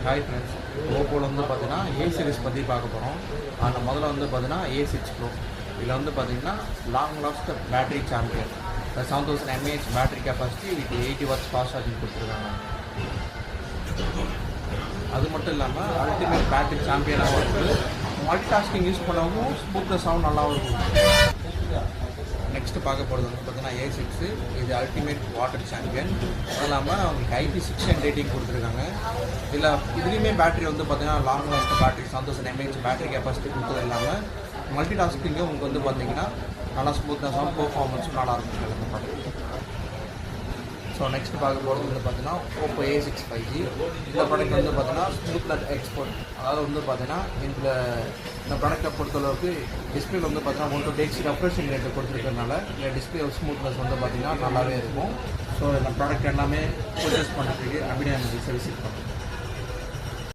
Hi friends, ஓப்போவில் வந்து பார்த்தீங்கன்னா A series பற்றி பார்க்க போகிறோம். அந்த முதல்ல வந்து பார்த்தீங்கன்னா A6 Pro. இதில் வந்து பார்த்தீங்கன்னா long last battery champion 7000 mAh battery capacity with 80 watts fast charging கொடுத்துருக்காங்க. அது மட்டும் இல்லாமல் அல்டிமேட் பேட்டரி சாம்பியனாகவும் இருக்குது. மல்டி டாஸ்கிங் யூஸ் பண்ணவும் ஸ்மூத்னஸாகவும் நல்லாவும் இருக்கும். நெக்ஸ்ட்டு பார்க்க போகிறது வந்து பார்த்தீங்கன்னா A6. இது அல்டிமேட் வாட்டர் சாம்பியன். அது இல்லாமல் அவங்களுக்கு IP6 ரேட்டிங் கொடுத்துருக்காங்க. இதுலேயுமே பேட்டரி வந்து பார்த்தீங்கன்னா long last battery 7000 mAh battery capacity கொடுத்தது இல்லாமல் மல்டி டாஸ்கிங்கும் உங்களுக்கு வந்து பார்த்தீங்கன்னா நல்லா ஸ்மூத்னஸாகவும் பெர்ஃபார்மன்ஸும் நல்லாயிருக்கும் இந்த ப்ராடக்ட். ஸோ நெக்ஸ்ட் பார்க்க போகிறது வந்து பார்த்தீங்கன்னா ஓப்போ A6 5G. இந்த ப்ராடக்ட் வந்து பார்த்தீங்கன்னா ஸ்மூத்னஸ் எக்ஸ்போர்ட். அதாவது வந்து பார்த்தீங்கன்னா இந்த ப்ராடக்டை பொறுத்தளவுக்கு டிஸ்பிளே வந்து பார்த்தீங்கன்னா 120Hz ரெஃப்ரெஷிங் ரேட்டு கொடுத்துருக்கறனால இந்த டிஸ்பிளே ஸ்மூத்னஸ் வந்து பார்த்தீங்கன்னா நல்லாவே இருக்கும். ஸோ இந்த ப்ராடக்ட் எல்லாமே பர்ச்சேஸ் பண்ணுறதுக்கு அப்படியே விசிட் பண்ணுறோம்.